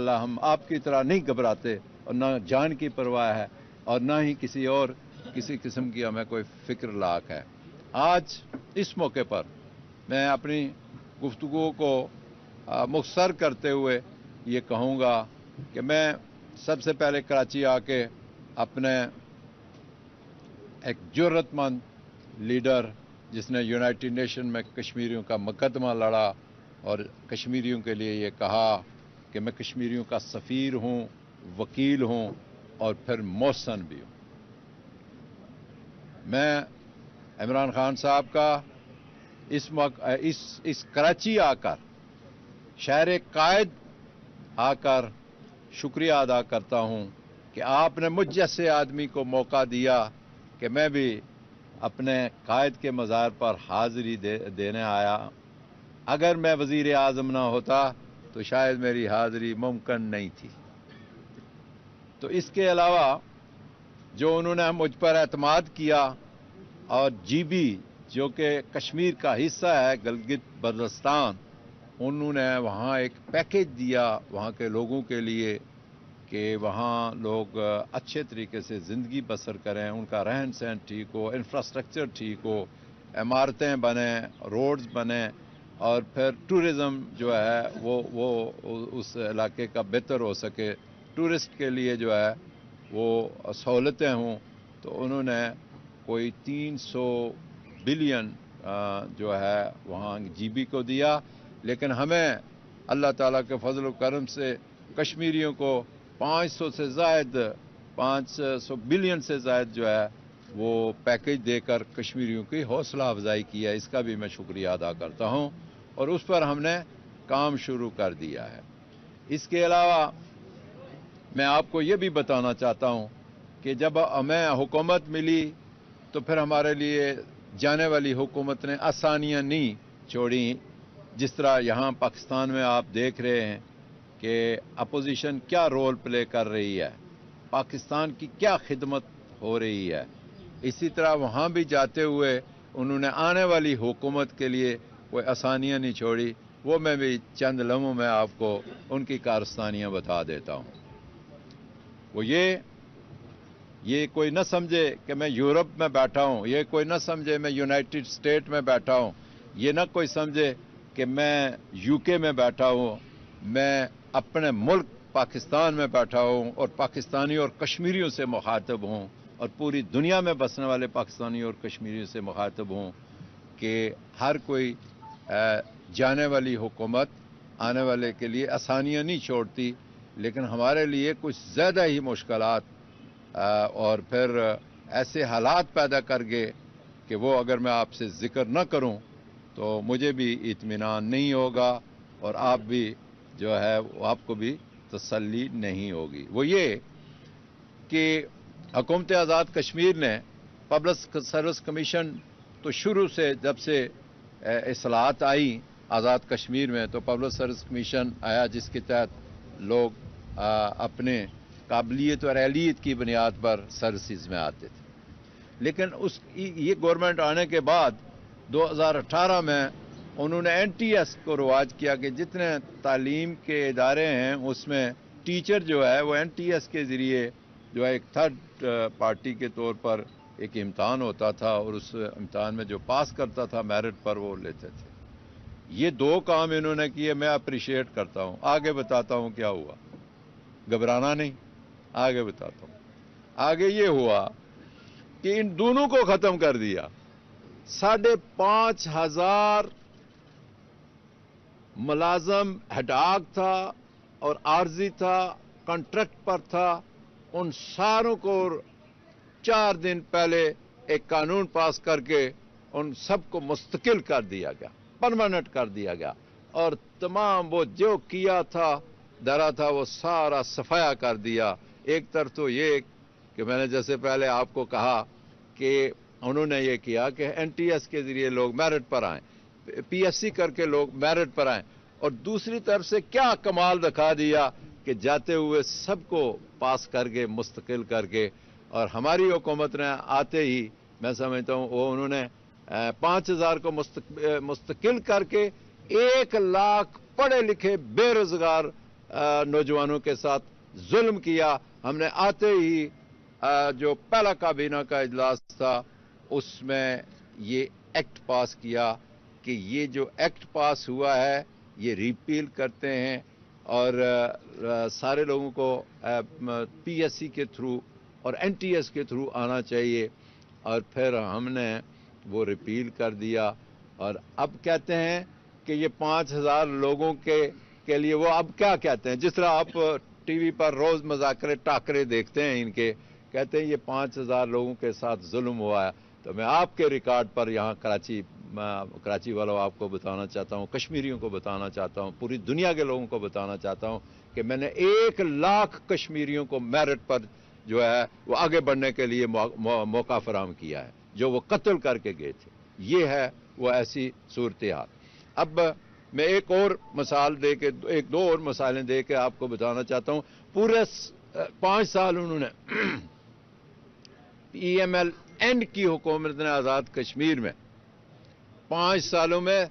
इंशाअल्लाह हम आपकी तरह नहीं घबराते और ना जान की परवाह है और ना ही किसी किस्म की हमें कोई फिक्र लाक है। आज इस मौके पर मैं अपनी गुफ्तगू को मुख्तसर करते हुए ये कहूँगा कि मैं सबसे पहले कराची आके अपने एक जुर्रतमंद लीडर जिसने यूनाइटेड नेशन में कश्मीरियों का मुकदमा लड़ा और कश्मीरियों के लिए ये कहा कि मैं कश्मीरियों का सफ़ीर हूँ, वकील हूँ और फिर मोहसन भी हूँ। मैं इमरान खान साहब का इस कराची आकर, शहर कायद आकर शुक्रिया अदा करता हूँ कि आपने मुझ जैसे आदमी को मौका दिया कि मैं भी अपने कायद के मज़ार पर हाज़िरी देने आया। अगर मैं वज़ीर आज़म ना होता तो शायद मेरी हाज़िरी मुमकिन नहीं थी। तो इसके अलावा जो उन्होंने मुझ पर एतमाद किया और जीबी जो कि कश्मीर का हिस्सा है, गिलगित बल्तिस्तान, उन्होंने वहाँ एक पैकेज दिया वहाँ के लोगों के लिए कि वहाँ लोग अच्छे तरीके से ज़िंदगी बसर करें, उनका रहन सहन ठीक हो, इंफ्रास्ट्रक्चर ठीक हो, इमारतें बने, रोड्स बने और फिर टूरिज़म जो है वो उस इलाके का बेहतर हो सके, टूरिस्ट के लिए जो है वो सहूलतें हों। तो उन्होंने कोई 300 बिलियन जो है वहाँ जीबी को दिया, लेकिन हमें अल्लाह ताला के फजल व करम से कश्मीरियों को 500 बिलियन से ज़ायद जो है वो पैकेज देकर कश्मीरियों की हौसला अफजाई की है। इसका भी मैं शुक्रिया अदा करता हूँ और उस पर हमने काम शुरू कर दिया है। इसके अलावा मैं आपको ये भी बताना चाहता हूँ कि जब हमें हुकूमत मिली तो फिर हमारे लिए जाने वाली हुकूमत ने आसानियाँ नहीं छोड़ी। जिस तरह यहाँ पाकिस्तान में आप देख रहे हैं कि अपोजिशन क्या रोल प्ले कर रही है, पाकिस्तान की क्या खिदमत हो रही है, इसी तरह वहाँ भी जाते हुए उन्होंने आने वाली हुकूमत के लिए कोई आसानियाँ नहीं छोड़ी। वो मैं भी चंद लम्हों में आपको उनकी कारस्तानियाँ बता देता हूँ। वो ये कोई न समझे कि मैं यूरोप में बैठा हूँ, ये कोई न समझे मैं यूनाइटेड स्टेट में बैठा हूँ, ये न कोई समझे कि मैं यूके में बैठा हूँ। मैं अपने मुल्क पाकिस्तान में बैठा हूँ और पाकिस्तानी और कश्मीरियों से मुखातब हूँ और पूरी दुनिया में बसने वाले पाकिस्तानी और कश्मीरियों से मुखातब हूँ कि हर कोई जाने वाली हुकूमत आने वाले के लिए आसानियाँ नहीं छोड़ती, लेकिन हमारे लिए कुछ ज़्यादा ही मुश्किलात और फिर ऐसे हालात पैदा कर गए कि वो अगर मैं आपसे ज़िक्र न करूं तो मुझे भी इत्मीनान नहीं होगा और आप भी जो है आपको भी तसल्ली नहीं होगी। वो ये कि हुकूमत आज़ाद कश्मीर ने पब्लिक सर्विस कमीशन तो शुरू से जब से इस्लाहत आई आज़ाद कश्मीर में तो पब्लिक सर्विस कमीशन आया जिसके तहत लोग अपने काबिलियत और अहलियत की बुनियाद पर सर्विसेज में आते थे। लेकिन ये गवर्नमेंट आने के बाद 2018 में उन्होंने NTS को रवाज किया कि जितने तालीम के इदारे हैं उसमें टीचर जो है वो NTS के ज़रिए जो है एक थर्ड पार्टी के तौर पर एक इम्तहान होता था और उस इम्तहान में जो पास करता था मेरिट पर वो लेते थे। ये दो काम इन्होंने किए, मैं अप्रिशिएट करता हूँ। आगे बताता हूँ क्या हुआ, घबराना नहीं, आगे बताता हूँ। आगे ये हुआ कि इन दोनों को ख़त्म कर दिया। 5,500 मुलाजम हडाक था और आर्जी था, कॉन्ट्रैक्ट पर था, उन सारों को 4 दिन पहले एक कानून पास करके उन सबको मुस्तकिल कर दिया गया, परमानेंट कर दिया गया और तमाम वो जो किया था डरा था वो सारा सफाया कर दिया। एक तरफ तो ये कि मैंने जैसे पहले आपको कहा कि उन्होंने ये किया कि NTS के ज़रिए लोग मेरिट पर आएँ, PSC करके लोग मेरिट पर आएँ, और दूसरी तरफ से क्या कमाल दिखा दिया कि जाते हुए सबको पास करके मुस्तकिल करके। और हमारी हुकूमत ने आते ही मैं समझता हूँ वो उन्होंने 5,000 को मुस्तकिल करके 1 लाख पढ़े लिखे बेरोजगार नौजवानों के साथ जुल्म किया। हमने आते ही जो पहला काबीना का इजलास था उसमें ये एक्ट पास किया कि ये जो एक्ट पास हुआ है ये रिपील करते हैं और सारे लोगों को पीएससी के थ्रू और एनटीएस के थ्रू आना चाहिए। और फिर हमने वो रिपील कर दिया और अब कहते हैं कि ये 5000 लोगों के लिए वो अब क्या कहते हैं, जिस तरह आप टीवी पर रोज मजाकरे टाकरे देखते हैं इनके, कहते हैं ये 5000 लोगों के साथ जुल्म हुआ है। तो मैं आपके रिकॉर्ड पर यहाँ कराची वालों आपको बताना चाहता हूँ, कश्मीरियों को बताना चाहता हूँ, पूरी दुनिया के लोगों को बताना चाहता हूँ कि मैंने 1 लाख कश्मीरियों को मेरिट पर जो है वो आगे बढ़ने के लिए मौका फराहम किया है, जो वो कत्ल करके गए थे। ये है वो ऐसी सूरत हाल। अब मैं एक और मिसाल दे के, एक दो और मिसालें दे के आपको बताना चाहता हूँ। पूरे 5 साल उन्होंने PML एंड की हुकूमत ने आज़ाद कश्मीर में 5 सालों में